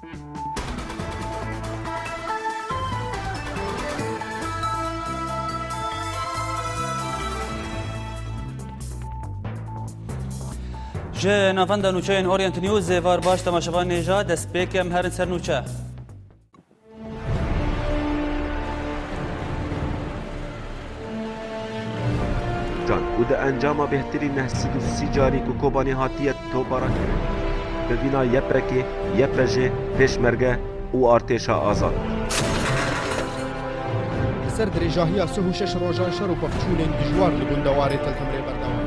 جه نافندا نوچه اورینت نیوز زیوار باش تماشاوان نیجا دست پیکم هرن سر نوچه جان و ده انجام بهتری نهسید و سی جاری که کوبانی هاتیت تو بارا کرد ببینا یپرکی یپرجه پیشمرگه و ارتشا آزاد سر درجاهی سه و شش روزان شر و بخشون دجوار لبندواری تلتمری بردوام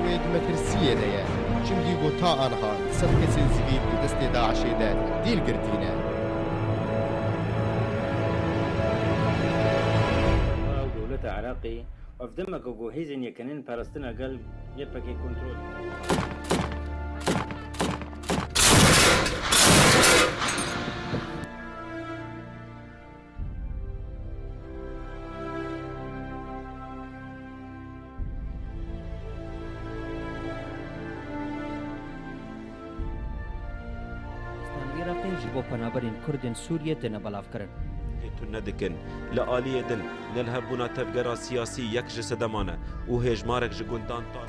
وید مترسیه ده چندی گو تا آنها سر کسی زیوید دست داعشی ده دیل گردینه دولت عراقي وفدمك وجوهيزن يكنين فلسطين قال يبقى كنترول عراقي جبو پنابرين كردن سوريا تنبلاف کرن ندکن لآلیه دن نلهبونا تفجرا سیاسی یک جسدمانه و هجمارک جگوندان تار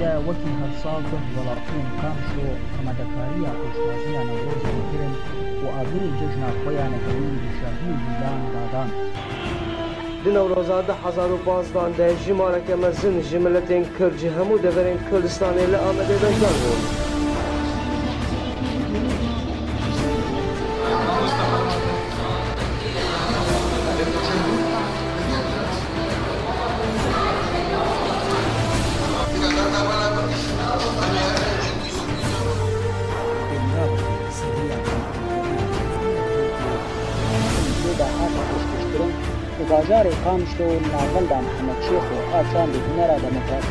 دا وەکی هەرساڵ بن وەڵاتیان کام شۆ ئەمادەکاریە پێشوازیان نەورۆز بگرن و ئاگری جژنا خۆیانەکەوی شاهی و دیلان دادان di Newroza 2015 de ji maleke mezin ji milletên Kurd ji hemû deverên Kurdistanê li Amedê bejdar bûn. باجار قامشتو ناوەندا محەممەد شێخ و ئاچان بهونەرا دەمەکات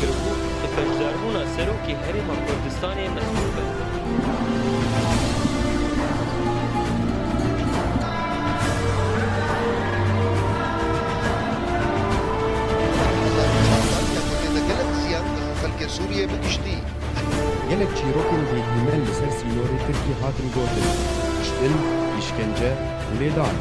گربوو بەپەرزاربوونا سەرۆکی هەرێما کوردستانی مەسئول بن. gelek çîrokên bêdîmen li ser sînorê Tirkî hatin gotin, kiştin, îşkence û lêdan.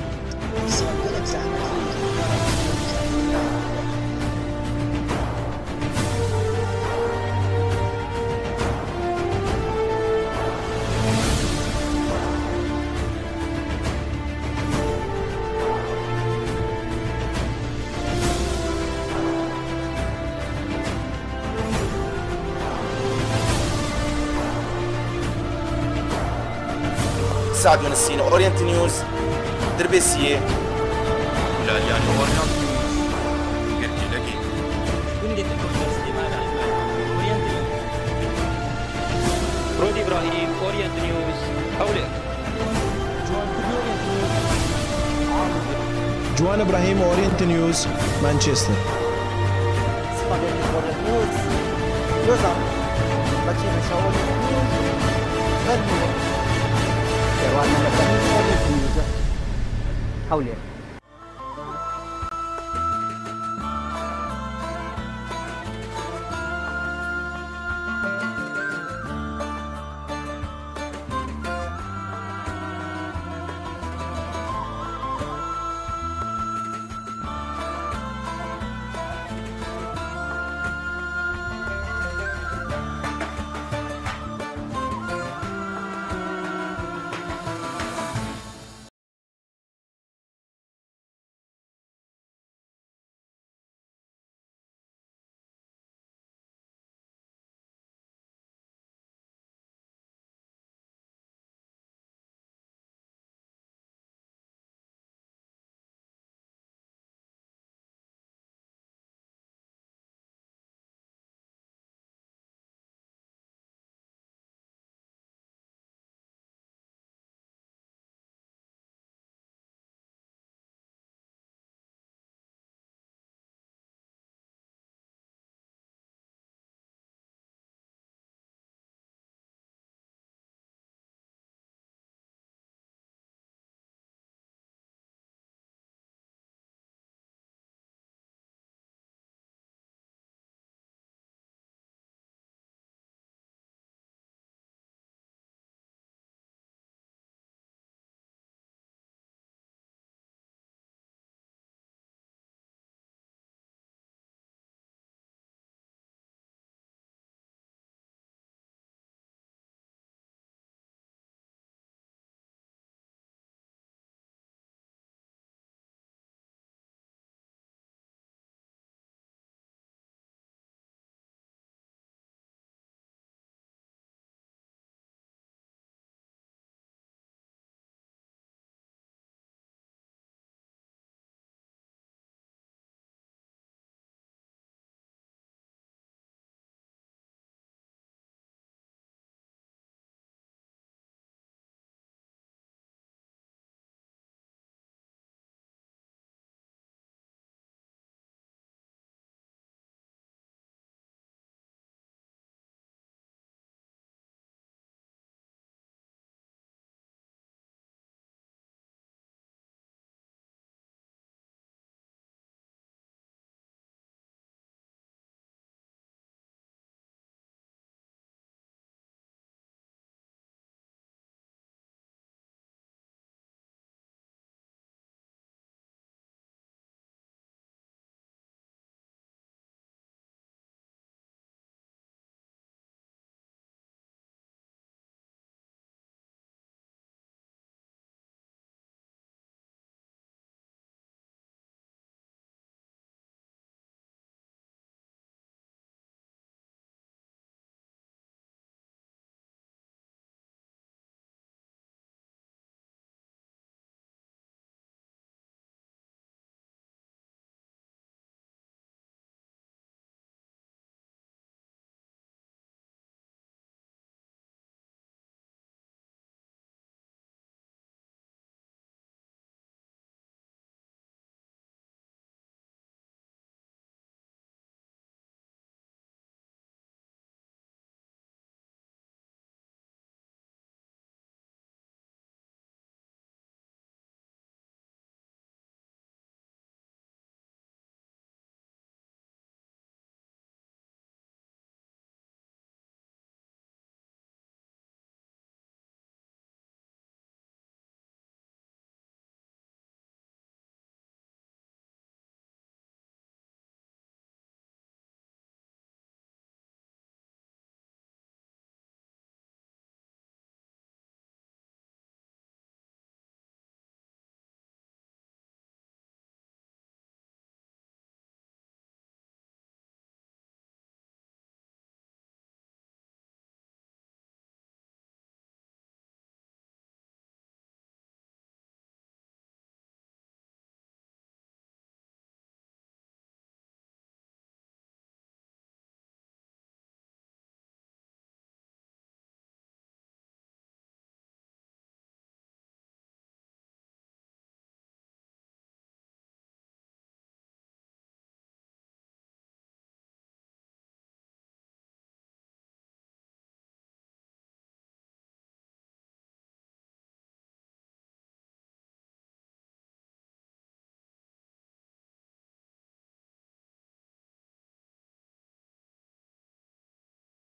سعد من السين اورينت نيوز دربيسيه ولاليان اورينت نيوز قرتي لقي جندة الدكتور سليمان احمد اورينت نيوز رودي ابراهيم اورينت نيوز حولي جوان ابراهيم اورينت نيوز مانشستر اورينت نيوز يوزع بچه مشاور نيوز حولي